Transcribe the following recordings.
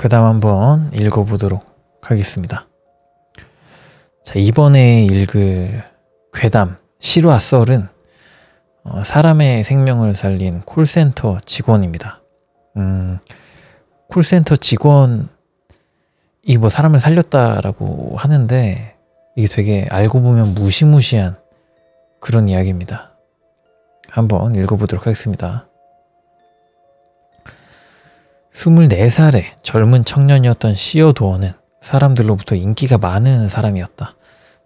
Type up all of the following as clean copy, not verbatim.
그 다음 한번 읽어보도록 하겠습니다. 자, 이번에 읽을 괴담 실화 썰은 사람의 생명을 살린 콜센터 직원입니다. 콜센터 직원이 뭐 사람을 살렸다라고 하는데 이게 되게 알고 보면 무시무시한 그런 이야기입니다. 한번 읽어보도록 하겠습니다. 24살의 젊은 청년이었던 시어도어는 사람들로부터 인기가 많은 사람이었다.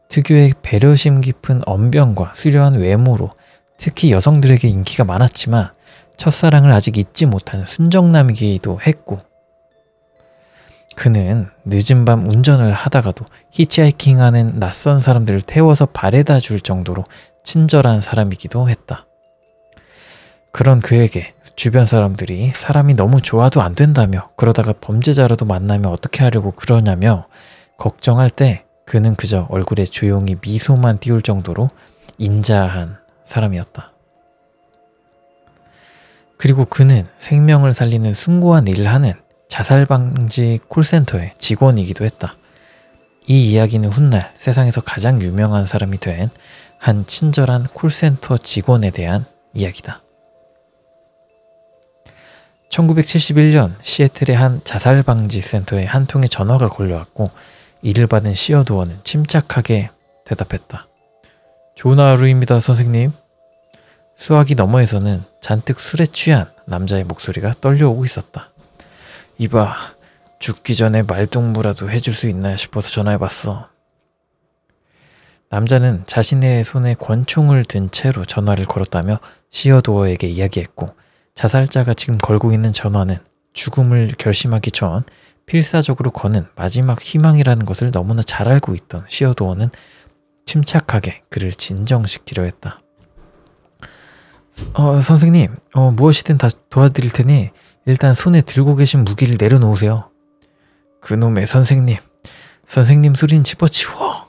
특유의 배려심 깊은 언변과 수려한 외모로 특히 여성들에게 인기가 많았지만 첫사랑을 아직 잊지 못한 순정남이기도 했고, 그는 늦은 밤 운전을 하다가도 히치하이킹하는 낯선 사람들을 태워서 바래다 줄 정도로 친절한 사람이기도 했다. 그런 그에게 주변 사람들이 사람이 너무 좋아도 안 된다며, 그러다가 범죄자라도 만나면 어떻게 하려고 그러냐며 걱정할 때 그는 그저 얼굴에 조용히 미소만 띄울 정도로 인자한 사람이었다. 그리고 그는 생명을 살리는 숭고한 일을 하는 자살방지 콜센터의 직원이기도 했다. 이 이야기는 훗날 세상에서 가장 유명한 사람이 된 한 친절한 콜센터 직원에 대한 이야기다. 1971년 시애틀의 한 자살방지 센터에 한 통의 전화가 걸려왔고 이를 받은 시어도어는 침착하게 대답했다. 좋은 하루입니다, 선생님. 수화기 너머에서는 잔뜩 술에 취한 남자의 목소리가 떨려오고 있었다. 이봐, 죽기 전에 말동무라도 해줄 수 있나 싶어서 전화해봤어. 남자는 자신의 손에 권총을 든 채로 전화를 걸었다며 시어도어에게 이야기했고, 자살자가 지금 걸고 있는 전화는 죽음을 결심하기 전 필사적으로 거는 마지막 희망이라는 것을 너무나 잘 알고 있던 시어도어는 침착하게 그를 진정시키려 했다. 선생님, 무엇이든 다 도와드릴 테니 일단 손에 들고 계신 무기를 내려놓으세요. 그놈의 선생님 소리는 집어치워!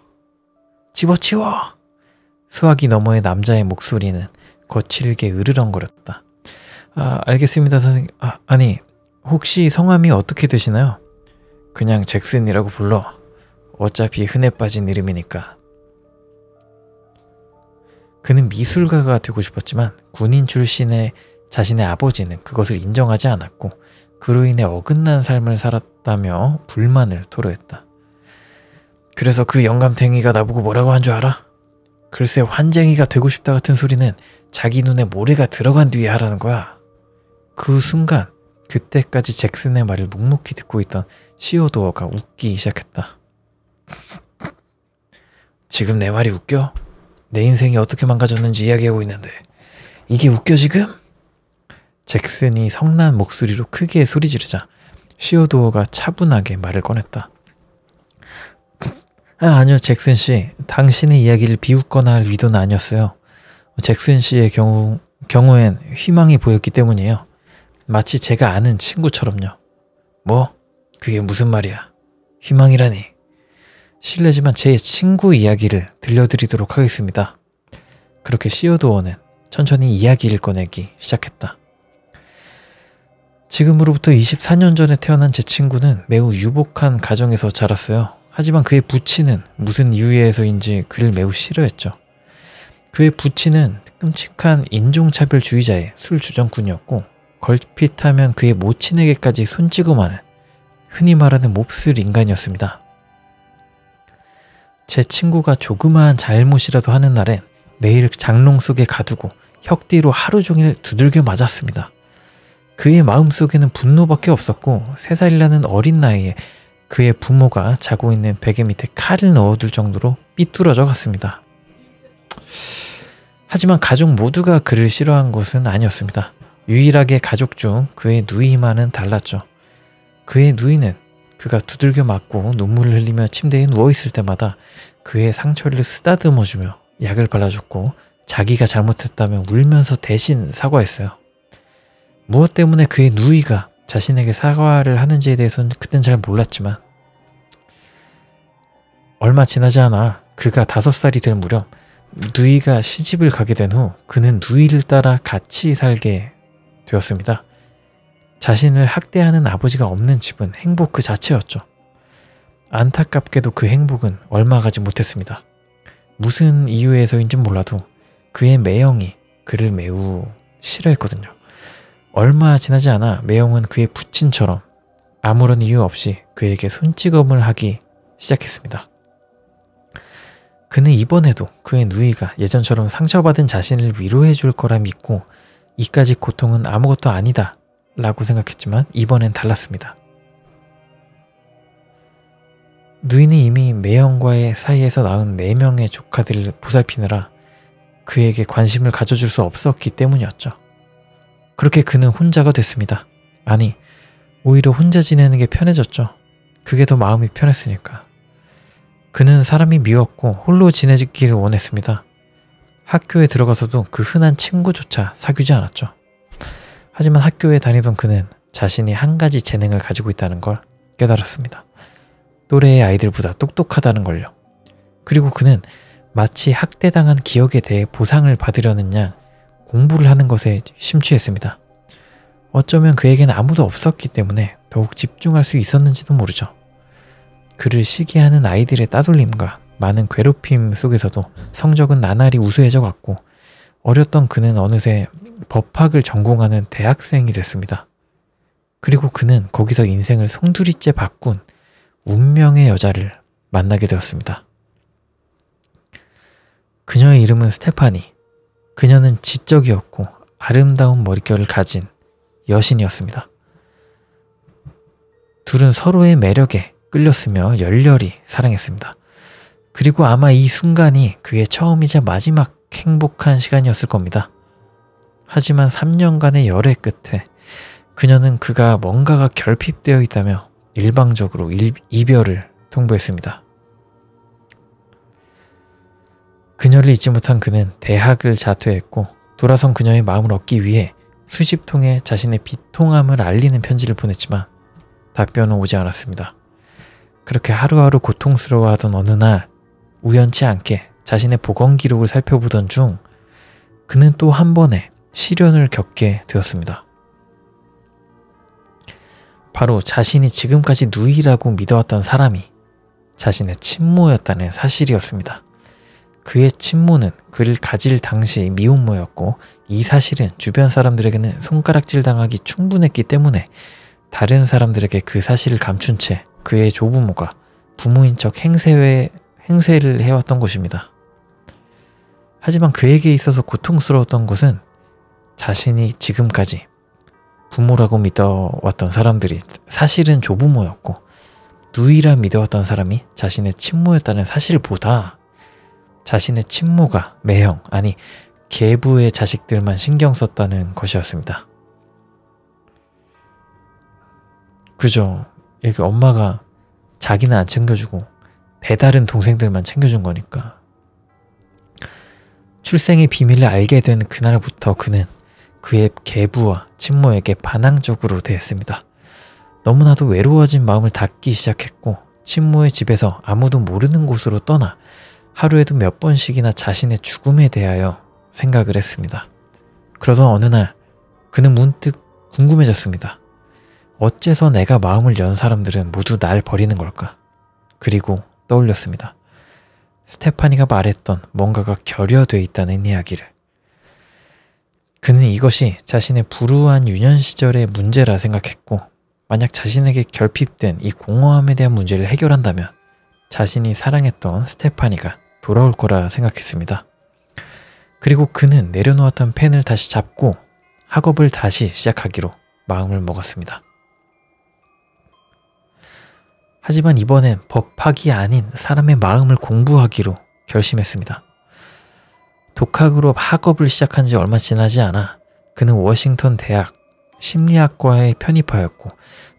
수화기 너머의 남자의 목소리는 거칠게 으르렁거렸다. 알겠습니다, 선생님. 아니, 혹시 성함이 어떻게 되시나요? 그냥 잭슨이라고 불러. 어차피 흔해 빠진 이름이니까. 그는 미술가가 되고 싶었지만 군인 출신의 자신의 아버지는 그것을 인정하지 않았고 그로 인해 어긋난 삶을 살았다며 불만을 토로했다. 그래서 그 영감탱이가 나보고 뭐라고 한 줄 알아? 글쎄, 환쟁이가 되고 싶다 같은 소리는 자기 눈에 모래가 들어간 뒤에 하라는 거야. 그 순간 그때까지 잭슨의 말을 묵묵히 듣고 있던 시어도어가 웃기 시작했다. 지금 내 말이 웃겨? 내 인생이 어떻게 망가졌는지 이야기하고 있는데 이게 웃겨 지금? 잭슨이 성난 목소리로 크게 소리 지르자 시어도어가 차분하게 말을 꺼냈다. 아니요, 잭슨 씨. 당신의 이야기를 비웃거나 할 의도는 아니었어요. 잭슨 씨의 경우엔 희망이 보였기 때문이에요. 마치 제가 아는 친구처럼요. 뭐? 그게 무슨 말이야? 희망이라니. 실례지만 제 친구 이야기를 들려드리도록 하겠습니다. 그렇게 시어도어는 천천히 이야기를 꺼내기 시작했다. 지금으로부터 24년 전에 태어난 제 친구는 매우 유복한 가정에서 자랐어요. 하지만 그의 부친은 무슨 이유에서인지 그를 매우 싫어했죠. 그의 부친은 끔찍한 인종차별주의자의 술주정꾼이었고 걸핏하면 그의 모친에게까지 손찌검하는 흔히 말하는 몹쓸 인간이었습니다. 제 친구가 조그마한 잘못이라도 하는 날엔 매일 장롱 속에 가두고 혁띠로 하루 종일 두들겨 맞았습니다. 그의 마음속에는 분노밖에 없었고 3살이라는 어린 나이에 그의 부모가 자고 있는 베개 밑에 칼을 넣어둘 정도로 삐뚤어져 갔습니다. 하지만 가족 모두가 그를 싫어한 것은 아니었습니다. 유일하게 가족 중 그의 누이만은 달랐죠. 그의 누이는 그가 두들겨 맞고 눈물을 흘리며 침대에 누워있을 때마다 그의 상처를 쓰다듬어주며 약을 발라줬고 자기가 잘못했다면 울면서 대신 사과했어요. 무엇 때문에 그의 누이가 자신에게 사과를 하는지에 대해서는 그땐 잘 몰랐지만 얼마 지나지 않아 그가 5살이 될 무렵 누이가 시집을 가게 된 후 그는 누이를 따라 같이 살게 되었습니다. 자신을 학대하는 아버지가 없는 집은 행복 그 자체였죠. 안타깝게도 그 행복은 얼마 가지 못했습니다. 무슨 이유에서인지 몰라도 그의 매형이 그를 매우 싫어했거든요. 얼마 지나지 않아 매형은 그의 부친처럼 아무런 이유 없이 그에게 손찌검을 하기 시작했습니다. 그는 이번에도 그의 누이가 예전처럼 상처받은 자신을 위로해 줄 거라 믿고 이까지 고통은 아무것도 아니다 라고 생각했지만 이번엔 달랐습니다. 누이는 이미 매형과의 사이에서 낳은 4명의 조카들을 보살피느라 그에게 관심을 가져줄 수 없었기 때문이었죠. 그렇게 그는 혼자가 됐습니다. 아니, 오히려 혼자 지내는 게 편해졌죠. 그게 더 마음이 편했으니까. 그는 사람이 미웠고 홀로 지내기를 원했습니다. 학교에 들어가서도 그 흔한 친구조차 사귀지 않았죠. 하지만 학교에 다니던 그는 자신이 한 가지 재능을 가지고 있다는 걸 깨달았습니다. 또래의 아이들보다 똑똑하다는 걸요. 그리고 그는 마치 학대당한 기억에 대해 보상을 받으려는 양 공부를 하는 것에 심취했습니다. 어쩌면 그에게는 아무도 없었기 때문에 더욱 집중할 수 있었는지도 모르죠. 그를 시기하는 아이들의 따돌림과 많은 괴롭힘 속에서도 성적은 나날이 우수해져 갔고 어렸던 그는 어느새 법학을 전공하는 대학생이 됐습니다. 그리고 그는 거기서 인생을 송두리째 바꾼 운명의 여자를 만나게 되었습니다. 그녀의 이름은 스테파니. 그녀는 지적이었고 아름다운 머릿결을 가진 여신이었습니다. 둘은 서로의 매력에 끌렸으며 열렬히 사랑했습니다. 그리고 아마 이 순간이 그의 처음이자 마지막 행복한 시간이었을 겁니다. 하지만 3년간의 열애 끝에 그녀는 그가 뭔가가 결핍되어 있다며 일방적으로 이별을 통보했습니다. 그녀를 잊지 못한 그는 대학을 자퇴했고 돌아선 그녀의 마음을 얻기 위해 수십 통의 자신의 비통함을 알리는 편지를 보냈지만 답변은 오지 않았습니다. 그렇게 하루하루 고통스러워하던 어느 날 우연치 않게 자신의 보건 기록을 살펴보던 중 그는 또 한 번의 시련을 겪게 되었습니다. 바로 자신이 지금까지 누이라고 믿어왔던 사람이 자신의 친모였다는 사실이었습니다. 그의 친모는 그를 가질 당시 미혼모였고 이 사실은 주변 사람들에게는 손가락질 당하기 충분했기 때문에 다른 사람들에게 그 사실을 감춘 채 그의 조부모가 부모인 척 행세를 해왔던 것입니다. 하지만 그에게 있어서 고통스러웠던 것은 자신이 지금까지 부모라고 믿어왔던 사람들이 사실은 조부모였고 누이라 믿어왔던 사람이 자신의 친모였다는 사실보다 자신의 친모가 매형, 아니 계부의 자식들만 신경 썼다는 것이었습니다. 그죠. 이게 엄마가 자기는 안 챙겨주고 배다른 동생들만 챙겨준 거니까. 출생의 비밀을 알게 된 그날부터 그는 그의 계부와 친모에게 반항적으로 대했습니다. 너무나도 외로워진 마음을 닫기 시작했고 친모의 집에서 아무도 모르는 곳으로 떠나 하루에도 몇 번씩이나 자신의 죽음에 대하여 생각을 했습니다. 그러던 어느 날 그는 문득 궁금해졌습니다. 어째서 내가 마음을 연 사람들은 모두 날 버리는 걸까? 그리고 떠올렸습니다. 스테파니가 말했던 뭔가가 결여돼 있다는 이야기를. 그는 이것이 자신의 불우한 유년 시절의 문제라 생각했고 만약 자신에게 결핍된 이 공허함에 대한 문제를 해결한다면 자신이 사랑했던 스테파니가 돌아올 거라 생각했습니다. 그리고 그는 내려놓았던 펜을 다시 잡고 학업을 다시 시작하기로 마음을 먹었습니다. 하지만 이번엔 법학이 아닌 사람의 마음을 공부하기로 결심했습니다. 독학으로 학업을 시작한 지 얼마 지나지 않아 그는 워싱턴 대학 심리학과에 편입하였고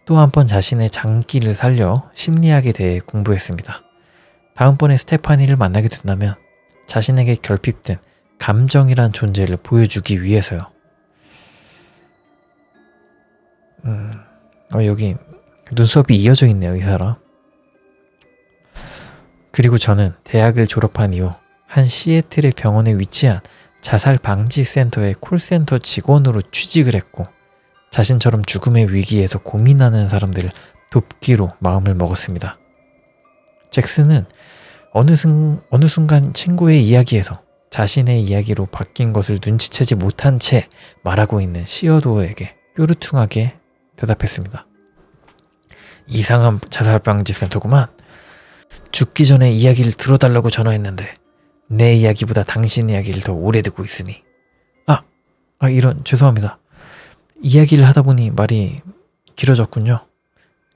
또 한 번 자신의 장기를 살려 심리학에 대해 공부했습니다. 다음번에 스테파니를 만나게 된다면 자신에게 결핍된 감정이란 존재를 보여주기 위해서요. 여기 눈썹이 이어져 있네요, 이 사람. 그리고 저는 대학을 졸업한 이후 한 시애틀의 병원에 위치한 자살 방지 센터의 콜센터 직원으로 취직을 했고 자신처럼 죽음의 위기에서 고민하는 사람들을 돕기로 마음을 먹었습니다. 잭슨은 어느 순간 친구의 이야기에서 자신의 이야기로 바뀐 것을 눈치채지 못한 채 말하고 있는 시어도어에게 뾰루퉁하게 대답했습니다. 이상한 자살방지 센터구만. 죽기 전에 이야기를 들어달라고 전화했는데 내 이야기보다 당신 이야기를 더 오래 듣고 있으니 이런 죄송합니다. 이야기를 하다 보니 말이 길어졌군요.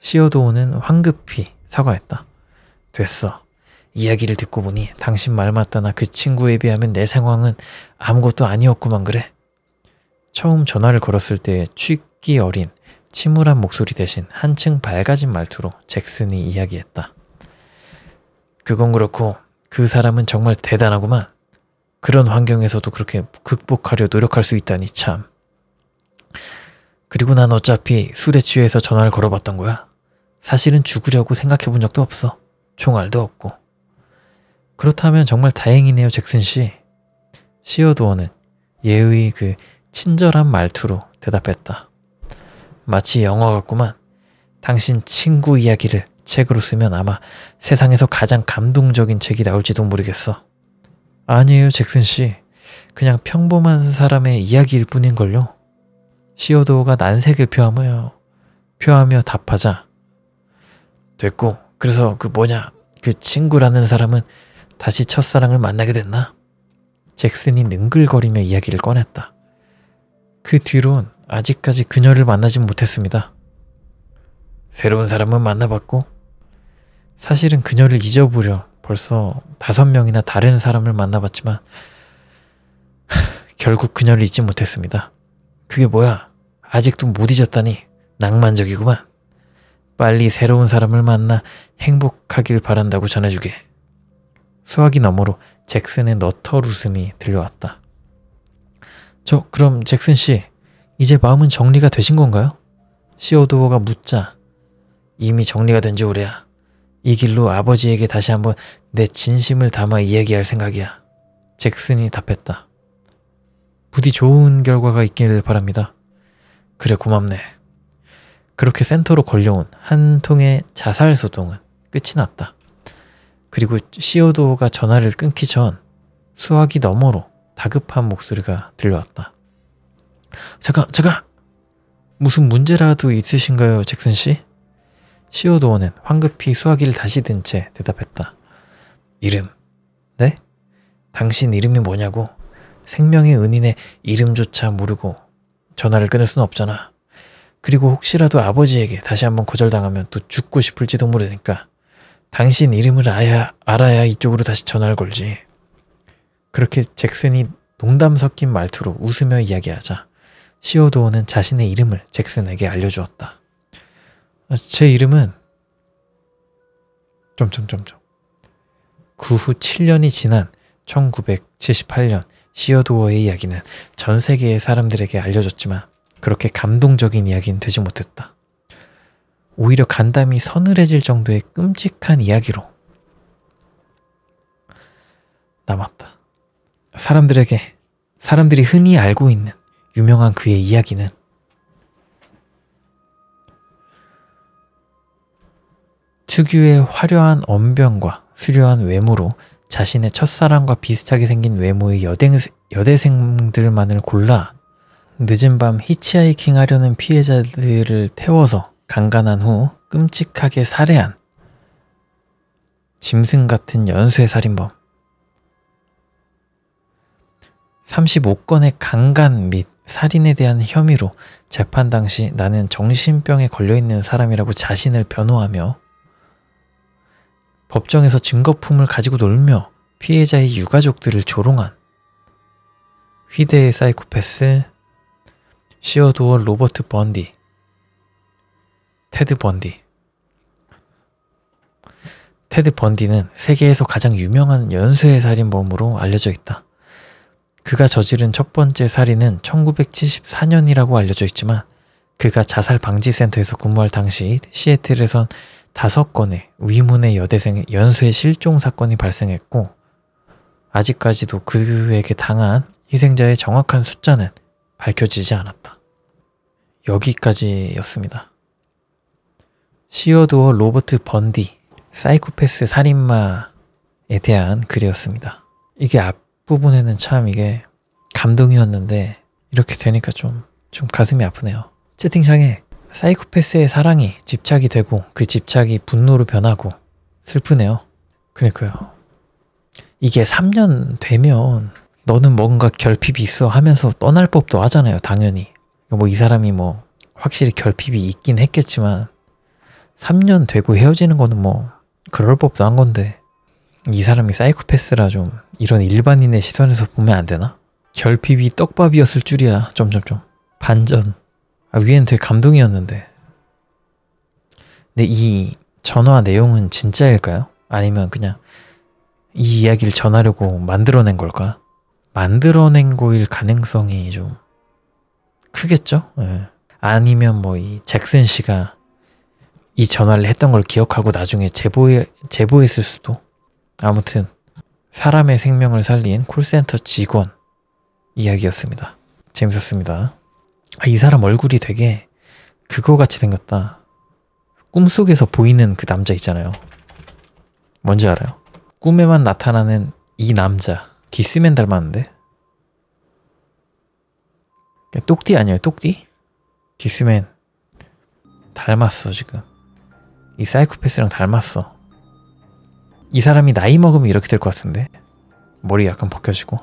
시어도어는 황급히 사과했다. 됐어. 이야기를 듣고 보니 당신 말 맞다나 그 친구에 비하면 내 상황은 아무것도 아니었구만 그래. 처음 전화를 걸었을 때의 취기 어린 침울한 목소리 대신 한층 밝아진 말투로 잭슨이 이야기했다. 그건 그렇고 그 사람은 정말 대단하구만. 그런 환경에서도 그렇게 극복하려 노력할 수 있다니 참. 그리고 난 어차피 술에 취해서 전화를 걸어봤던 거야. 사실은 죽으려고 생각해 본 적도 없어. 총알도 없고. 그렇다면 정말 다행이네요, 잭슨 씨. 시어도어는 예의 그 친절한 말투로 대답했다. 마치 영화 같구만. 당신 친구 이야기를 책으로 쓰면 아마 세상에서 가장 감동적인 책이 나올지도 모르겠어. 아니에요, 잭슨 씨. 그냥 평범한 사람의 이야기일 뿐인걸요. 시어도어가 난색을 표하며 답하자. 됐고, 그래서 그 친구라는 사람은 다시 첫사랑을 만나게 됐나? 잭슨이 능글거리며 이야기를 꺼냈다. 그 뒤론 아직까지 그녀를 만나진 못했습니다. 새로운 사람은 만나봤고 사실은 그녀를 잊어보려 벌써 5명이나 다른 사람을 만나봤지만 결국 그녀를 잊지 못했습니다. 그게 뭐야? 아직도 못 잊었다니 낭만적이구만. 빨리 새로운 사람을 만나 행복하길 바란다고 전해주게. 수화기 너머로 잭슨의 너털 웃음이 들려왔다. 그럼 잭슨 씨, 이제 마음은 정리가 되신 건가요? 시어도어가 묻자 이미 정리가 된 지 오래야. 이 길로 아버지에게 다시 한번 내 진심을 담아 이야기할 생각이야. 잭슨이 답했다. 부디 좋은 결과가 있길 바랍니다. 그래, 고맙네. 그렇게 센터로 걸려온 한 통의 자살 소동은 끝이 났다. 그리고 시어도어가 전화를 끊기 전 수화기 너머로 다급한 목소리가 들려왔다. 잠깐! 무슨 문제라도 있으신가요, 잭슨 씨? 시어도어는 황급히 수화기를 다시 든 채 대답했다. 이름. 네? 당신 이름이 뭐냐고? 생명의 은인의 이름조차 모르고 전화를 끊을 수는 없잖아. 그리고 혹시라도 아버지에게 다시 한번 거절당하면 또 죽고 싶을지도 모르니까 당신 이름을 알아야 이쪽으로 다시 전화를 걸지. 그렇게 잭슨이 농담 섞인 말투로 웃으며 이야기하자 시어도어는 자신의 이름을 잭슨에게 알려주었다. 제 이름은... 그 후 7년이 지난 1978년 시어도어의 이야기는 전 세계의 사람들에게 알려졌지만 그렇게 감동적인 이야기는 되지 못했다. 오히려 간담이 서늘해질 정도의 끔찍한 이야기로 남았다. 사람들이 흔히 알고 있는 유명한 그의 이야기는 특유의 화려한 언변과 수려한 외모로 자신의 첫사랑과 비슷하게 생긴 외모의 여대생들만을 골라 늦은 밤 히치하이킹 하려는 피해자들을 태워서 강간한 후 끔찍하게 살해한 짐승 같은 연쇄살인범. 35건의 강간 및 살인에 대한 혐의로 재판 당시 나는 정신병에 걸려있는 사람이라고 자신을 변호하며 법정에서 증거품을 가지고 놀며 피해자의 유가족들을 조롱한 휘대의 사이코패스 시어도어 로버트 번디, 테드 번디. 테드 번디는 세계에서 가장 유명한 연쇄살인범으로 알려져 있다. 그가 저지른 첫 번째 살인은 1974년이라고 알려져 있지만 그가 자살방지센터에서 근무할 당시 시애틀에선 5건의 위문의 여대생의 연쇄 실종 사건이 발생했고 아직까지도 그에게 당한 희생자의 정확한 숫자는 밝혀지지 않았다. 여기까지였습니다. 시어도어 로버트 번디, 사이코패스 살인마에 대한 글이었습니다. 이게 앞부분에는 참 이게 감동이었는데 이렇게 되니까 좀 가슴이 아프네요. 채팅창에 사이코패스의 사랑이 집착이 되고 그 집착이 분노로 변하고 슬프네요. 그러니까요. 이게 3년 되면 너는 뭔가 결핍이 있어 하면서 떠날 법도 하잖아요. 당연히. 뭐 이 사람이 뭐 확실히 결핍이 있긴 했겠지만 3년 되고 헤어지는 거는 뭐 그럴 법도 한 건데 이 사람이 사이코패스라 좀 이런 일반인의 시선에서 보면 안 되나? 결핍이 떡밥이었을 줄이야. 점점점. 반전. 위에는 되게 감동이었는데. 근데 이 전화 내용은 진짜일까요? 아니면 그냥 이 이야기를 전하려고 만들어낸 걸까? 만들어낸 거일 가능성이 좀 크겠죠? 예. 아니면 뭐 이 잭슨 씨가 이 전화를 했던 걸 기억하고 나중에 제보했을 수도. 아무튼 사람의 생명을 살린 콜센터 직원 이야기였습니다. 재밌었습니다. 이 사람 얼굴이 되게 그거 같이 생겼다. 꿈속에서 보이는 그 남자 있잖아요. 뭔지 알아요? 꿈에만 나타나는 이 남자. 디스맨 닮았는데? 똑띠 아니에요? 똑띠? 디스맨 닮았어 지금. 이 사이코패스랑 닮았어. 이 사람이 나이 먹으면 이렇게 될 것 같은데? 머리 약간 벗겨지고.